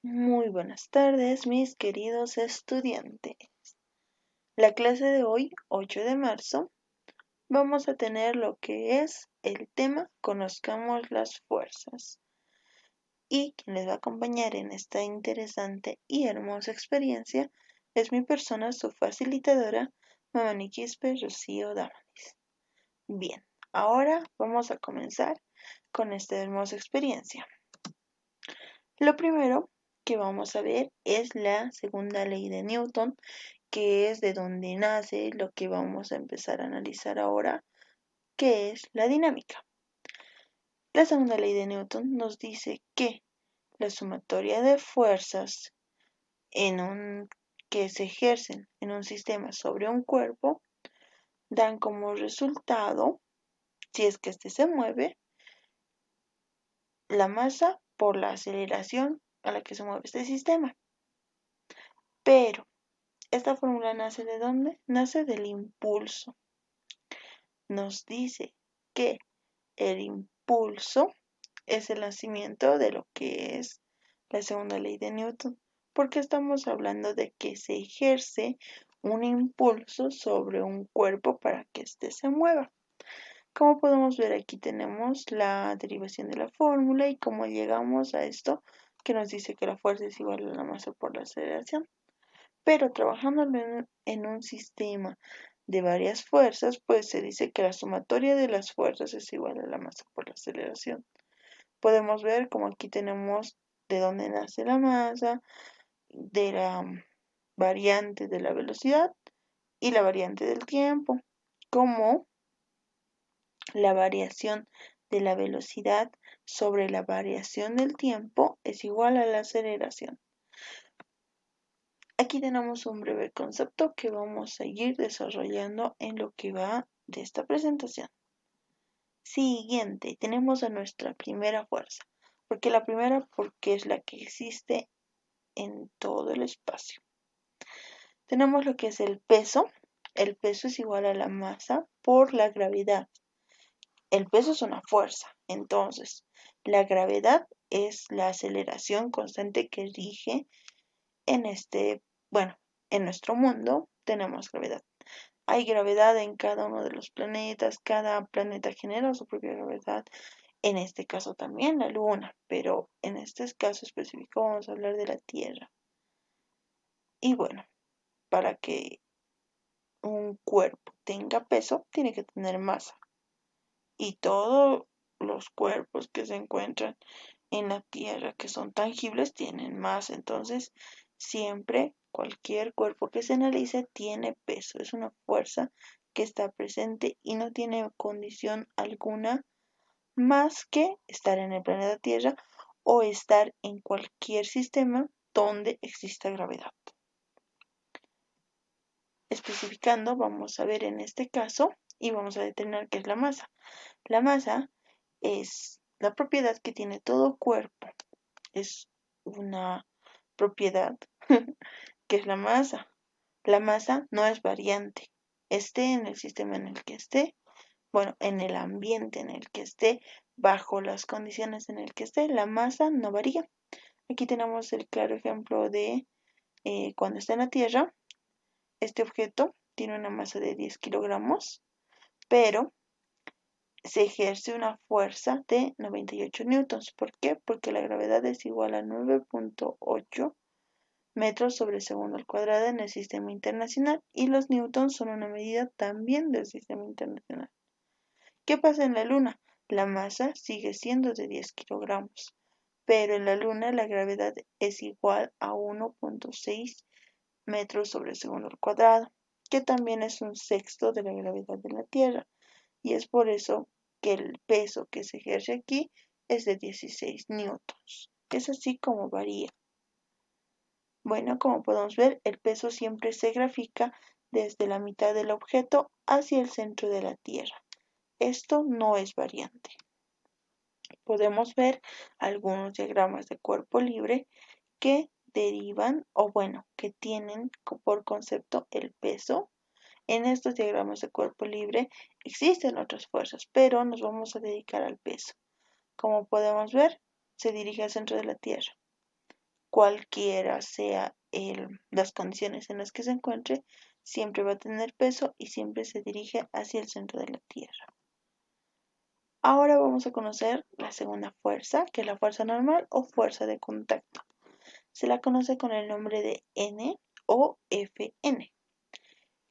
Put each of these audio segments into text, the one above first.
Muy buenas tardes, mis queridos estudiantes. La clase de hoy, 8 de marzo, vamos a tener lo que es el tema Conozcamos las fuerzas. Y quien les va a acompañar en esta interesante y hermosa experiencia es mi persona, su facilitadora, Mamani Quispe Rocío Damanis. Bien, ahora vamos a comenzar con esta hermosa experiencia. Lo primero que vamos a ver es la segunda ley de Newton, que es de donde nace lo que vamos a empezar a analizar ahora, que es la dinámica. La segunda ley de Newton nos dice que la sumatoria de fuerzas que se ejercen en un sistema sobre un cuerpo dan como resultado, si es que éste se mueve, la masa por la aceleración a la que se mueve este sistema. Pero esta fórmula nace ¿de dónde? Nace del impulso. Nos dice que el impulso es el nacimiento de lo que es la segunda ley de Newton, porque estamos hablando de que se ejerce un impulso sobre un cuerpo para que éste se mueva. Como podemos ver, aquí tenemos la derivación de la fórmula y cómo llegamos a esto que nos dice que la fuerza es igual a la masa por la aceleración. Pero trabajando en un sistema de varias fuerzas, pues se dice que la sumatoria de las fuerzas es igual a la masa por la aceleración. Podemos ver como aquí tenemos de dónde nace la masa, de la variante de la velocidad y la variante del tiempo, como la variación de la velocidad sobre la variación del tiempo es igual a la aceleración. Aquí tenemos un breve concepto que vamos a seguir desarrollando en lo que va de esta presentación. Siguiente, tenemos a nuestra primera fuerza. Porque la primera, porque es la que existe en todo el espacio. Tenemos lo que es el peso. El peso es igual a la masa por la gravedad. El peso es una fuerza. Entonces, la gravedad es la aceleración constante que rige en en nuestro mundo tenemos gravedad. Hay gravedad en cada uno de los planetas, cada planeta genera su propia gravedad, en este caso también la Luna, pero en este caso específico vamos a hablar de la Tierra. Y bueno, para que un cuerpo tenga peso, tiene que tener masa. Y todos los cuerpos que se encuentran en la Tierra que son tangibles tienen masa. Entonces, siempre cualquier cuerpo que se analice tiene peso. Es una fuerza que está presente y no tiene condición alguna más que estar en el planeta Tierra o estar en cualquier sistema donde exista gravedad. Especificando, vamos a ver en este caso y vamos a determinar qué es la masa. La masa es la propiedad que tiene todo cuerpo. Es una propiedad que es la masa. La masa no es variante. Esté en el sistema en el que esté, en el ambiente en el que esté, bajo las condiciones en el que esté, la masa no varía. Aquí tenemos el claro ejemplo de cuando está en la Tierra, este objeto tiene una masa de 10 kilogramos, pero se ejerce una fuerza de 98 newtons. ¿Por qué? Porque la gravedad es igual a 9.8 metros sobre segundo al cuadrado en el sistema internacional y los newtons son una medida también del sistema internacional. ¿Qué pasa en la Luna? La masa sigue siendo de 10 kilogramos, pero en la Luna la gravedad es igual a 1.6 metros sobre segundo al cuadrado, que también es un sexto de la gravedad de la Tierra, y es por eso que el peso que se ejerce aquí es de 16 newtons. Es así como varía. Bueno, como podemos ver, el peso siempre se grafica desde la mitad del objeto hacia el centro de la Tierra. Esto no es variante. Podemos ver algunos diagramas de cuerpo libre que derivan que tienen por concepto el peso. En estos diagramas de cuerpo libre existen otras fuerzas, pero nos vamos a dedicar al peso. Como podemos ver, se dirige al centro de la Tierra. cualquiera sea las condiciones en las que se encuentre, siempre va a tener peso y siempre se dirige hacia el centro de la Tierra. Ahora vamos a conocer la segunda fuerza, que es la fuerza normal o fuerza de contacto. Se la conoce con el nombre de N o Fn.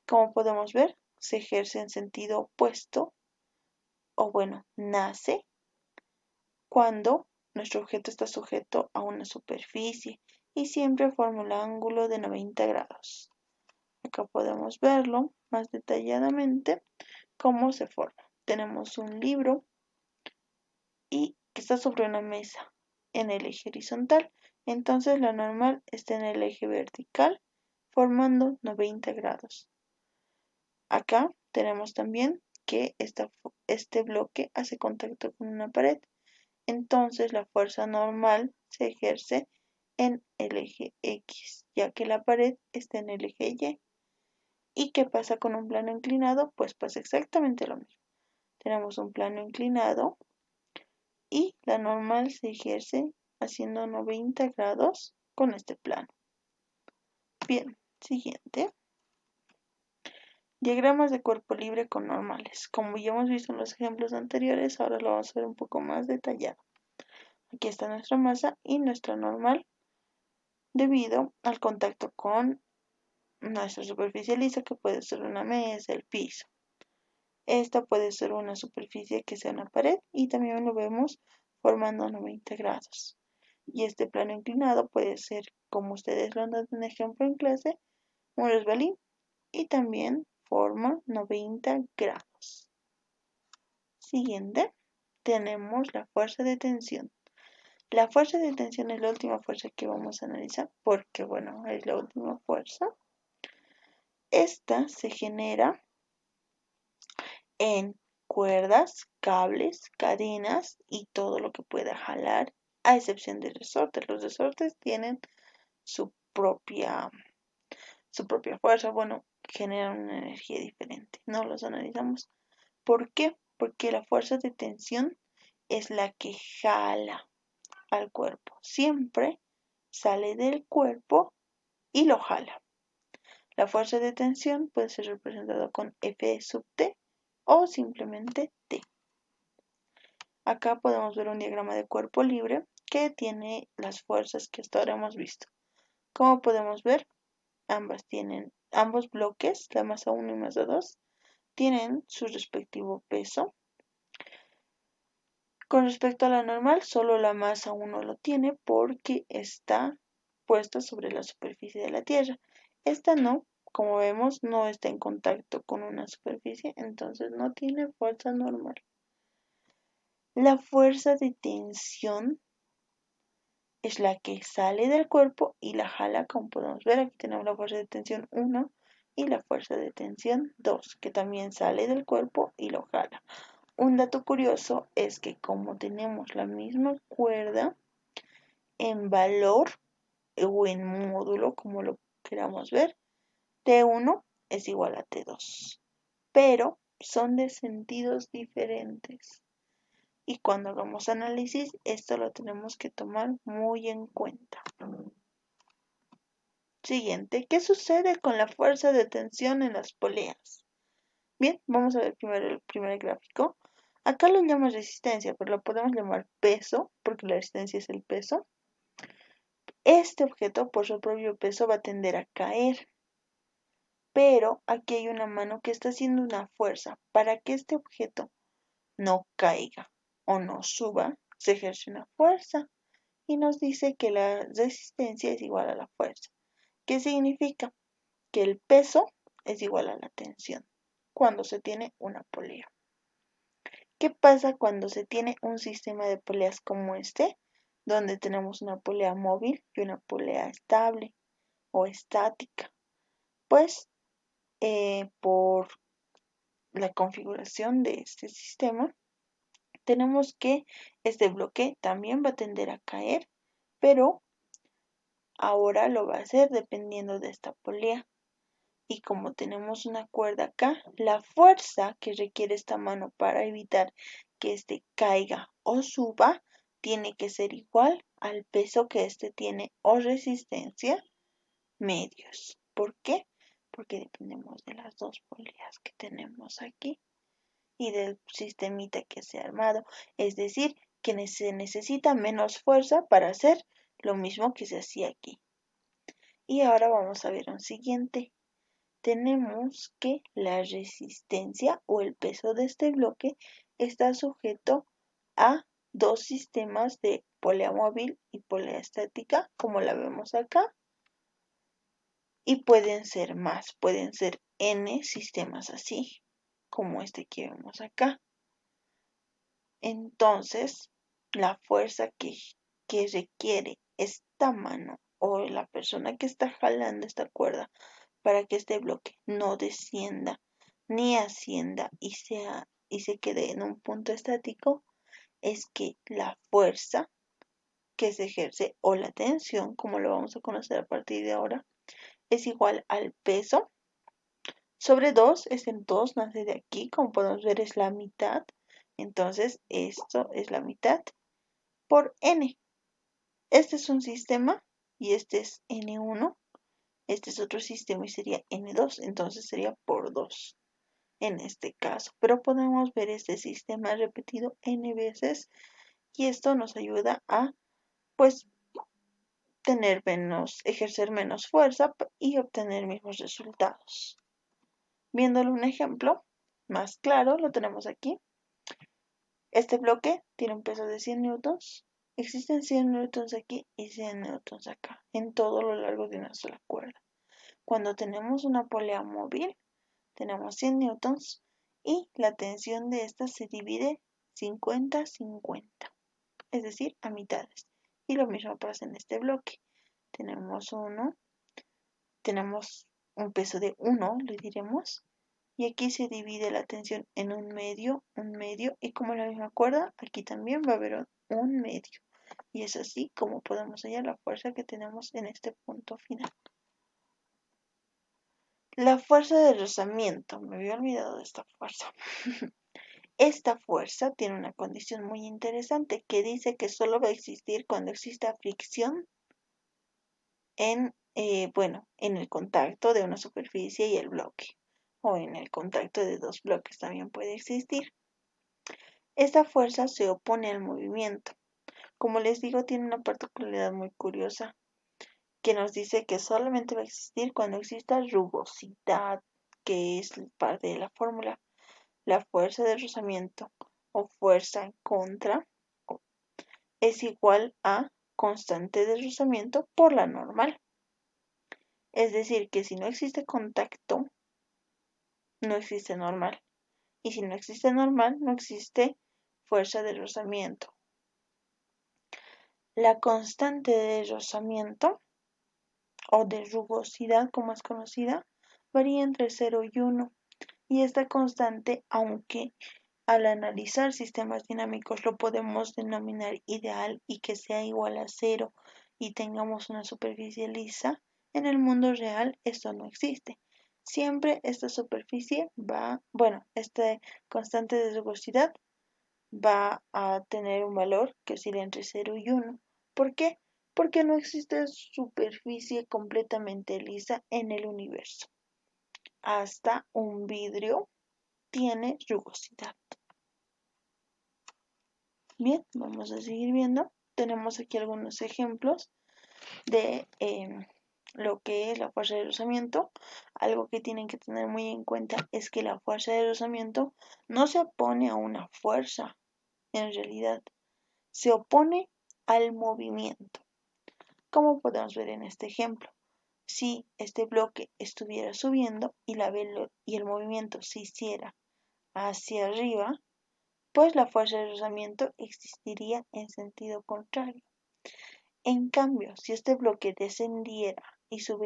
Como podemos ver, se ejerce en sentido opuesto, o bueno, nace cuando nuestro objeto está sujeto a una superficie y siempre forma un ángulo de 90 grados. Acá podemos verlo más detalladamente cómo se forma. Tenemos un libro y que está sobre una mesa en el eje horizontal. Entonces la normal está en el eje vertical formando 90 grados. Acá tenemos también que este bloque hace contacto con una pared. Entonces la fuerza normal se ejerce en el eje X, ya que la pared está en el eje Y. ¿Y qué pasa con un plano inclinado? Pues pasa exactamente lo mismo. Tenemos un plano inclinado y la normal se ejerce haciendo 90 grados con este plano. Bien, siguiente. Diagramas de cuerpo libre con normales. Como ya hemos visto en los ejemplos anteriores, ahora lo vamos a ver un poco más detallado. Aquí está nuestra masa y nuestra normal debido al contacto con nuestra superficie lisa, que puede ser una mesa, el piso. Esta puede ser una superficie que sea una pared y también lo vemos formando 90 grados. Y este plano inclinado puede ser, como ustedes lo han dado en ejemplo en clase, un resbalín y también forma 90 grados. Siguiente, tenemos la fuerza de tensión. La fuerza de tensión es la última fuerza que vamos a analizar porque, bueno, es la última fuerza. Esta se genera en cuerdas, cables, cadenas y todo lo que pueda jalar, a excepción de resortes. Los resortes tienen su propia fuerza, bueno, generan una energía diferente. No los analizamos. ¿Por qué? Porque la fuerza de tensión es la que jala al cuerpo. Siempre sale del cuerpo y lo jala. La fuerza de tensión puede ser representada con F sub T o simplemente T. Acá podemos ver un diagrama de cuerpo libre que tiene las fuerzas que hasta ahora hemos visto. Como podemos ver, ambos bloques, la masa 1 y masa 2, tienen su respectivo peso. Con respecto a la normal, solo la masa 1 lo tiene porque está puesta sobre la superficie de la Tierra. Esta no, como vemos, no está en contacto con una superficie, entonces no tiene fuerza normal. La fuerza de tensión es la que sale del cuerpo y la jala, como podemos ver. Aquí tenemos la fuerza de tensión 1 y la fuerza de tensión 2, que también sale del cuerpo y lo jala. Un dato curioso es que como tenemos la misma cuerda en valor o en módulo, como lo queramos ver, T1 es igual a T2, pero son de sentidos diferentes. Y cuando hagamos análisis, esto lo tenemos que tomar muy en cuenta. Siguiente, ¿qué sucede con la fuerza de tensión en las poleas? Bien, vamos a ver primero el primer gráfico. Acá lo llamo resistencia, pero lo podemos llamar peso, porque la resistencia es el peso. Este objeto, por su propio peso, va a tender a caer. Pero aquí hay una mano que está haciendo una fuerza. Para que este objeto no caiga o no suba, se ejerce una fuerza. Y nos dice que la resistencia es igual a la fuerza. ¿Qué significa? Que el peso es igual a la tensión cuando se tiene una polea. ¿Qué pasa cuando se tiene un sistema de poleas como este, donde tenemos una polea móvil y una polea estable o estática? Pues por la configuración de este sistema, tenemos que este bloque también va a tender a caer, pero ahora lo va a hacer dependiendo de esta polea. Y como tenemos una cuerda acá, la fuerza que requiere esta mano para evitar que este caiga o suba tiene que ser igual al peso que éste tiene o resistencia medios. ¿Por qué? Porque dependemos de las dos poleas que tenemos aquí y del sistemita que se ha armado. Es decir, que se necesita menos fuerza para hacer lo mismo que se hacía aquí. Y ahora vamos a ver un siguiente. Tenemos que la resistencia o el peso de este bloque está sujeto a dos sistemas de polea móvil y polea estática, como la vemos acá, y pueden ser más, pueden ser n sistemas así, como este que vemos acá. Entonces, la fuerza que requiere esta mano o la persona que está jalando esta cuerda para que este bloque no descienda ni ascienda y se quede en un punto estático, es que la fuerza que se ejerce o la tensión, como lo vamos a conocer a partir de ahora, es igual al peso sobre 2. Este 2 nace de aquí, como podemos ver es la mitad. Entonces esto es la mitad por n. Este es un sistema y este es n1. Este es otro sistema y sería n2. Entonces sería por 2 en este caso. Pero podemos ver este sistema repetido n veces y esto nos ayuda a pues ejercer menos fuerza y obtener mismos resultados. Viéndolo un ejemplo más claro, lo tenemos aquí. Este bloque tiene un peso de 100 newtons. Existen 100 newtons aquí y 100 newtons acá, en todo lo largo de una sola cuerda. Cuando tenemos una polea móvil, tenemos 100 newtons y la tensión de esta se divide 50-50, es decir, a mitades. Y lo mismo pasa en este bloque. Tenemos un peso de 1, le diremos, y aquí se divide la tensión en un medio, y como la misma cuerda, aquí también va a haber un medio. Y es así como podemos hallar la fuerza que tenemos en este punto final. La fuerza de rozamiento, me había olvidado de esta fuerza. Esta fuerza tiene una condición muy interesante que dice que solo va a existir cuando exista fricción en el contacto de una superficie y el bloque, o en el contacto de dos bloques también puede existir. Esta fuerza se opone al movimiento. Como les digo, tiene una particularidad muy curiosa que nos dice que solamente va a existir cuando exista rugosidad, que es parte de la fórmula. La fuerza de rozamiento o fuerza en contra es igual a constante de rozamiento por la normal. Es decir, que si no existe contacto, no existe normal. Y si no existe normal, no existe fuerza de rozamiento. La constante de rozamiento o de rugosidad, como es conocida, varía entre 0 y 1. Y esta constante, aunque al analizar sistemas dinámicos lo podemos denominar ideal y que sea igual a 0 y tengamos una superficie lisa, en el mundo real esto no existe. Siempre esta esta constante de rugosidad va a tener un valor que oscila entre 0 y 1. ¿Por qué? Porque no existe superficie completamente lisa en el universo. Hasta un vidrio tiene rugosidad. Bien, vamos a seguir viendo. Tenemos aquí algunos ejemplos de lo que es la fuerza de rozamiento. Algo que tienen que tener muy en cuenta es que la fuerza de rozamiento no se opone a una fuerza, en realidad se opone al movimiento. Como podemos ver en este ejemplo, si este bloque estuviera subiendo y el movimiento se hiciera hacia arriba, pues la fuerza de rozamiento existiría en sentido contrario. En cambio, si este bloque descendiera y su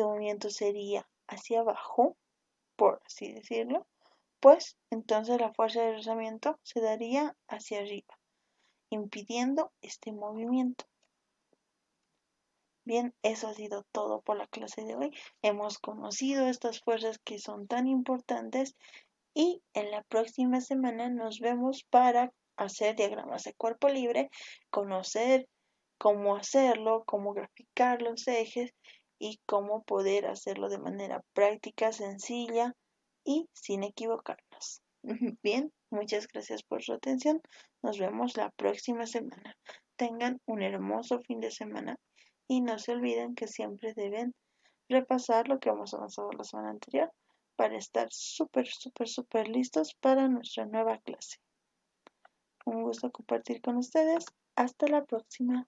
movimiento sería hacia abajo, por así decirlo, pues entonces la fuerza de rozamiento se daría hacia arriba, impidiendo este movimiento. Bien, eso ha sido todo por la clase de hoy. Hemos conocido estas fuerzas que son tan importantes y en la próxima semana nos vemos para hacer diagramas de cuerpo libre, conocer cómo hacerlo, cómo graficar los ejes y cómo poder hacerlo de manera práctica, sencilla y sin equivocarnos. Bien, muchas gracias por su atención. Nos vemos la próxima semana. Tengan un hermoso fin de semana y no se olviden que siempre deben repasar lo que hemos avanzado la semana anterior para estar súper listos para nuestra nueva clase. Un gusto compartir con ustedes. Hasta la próxima.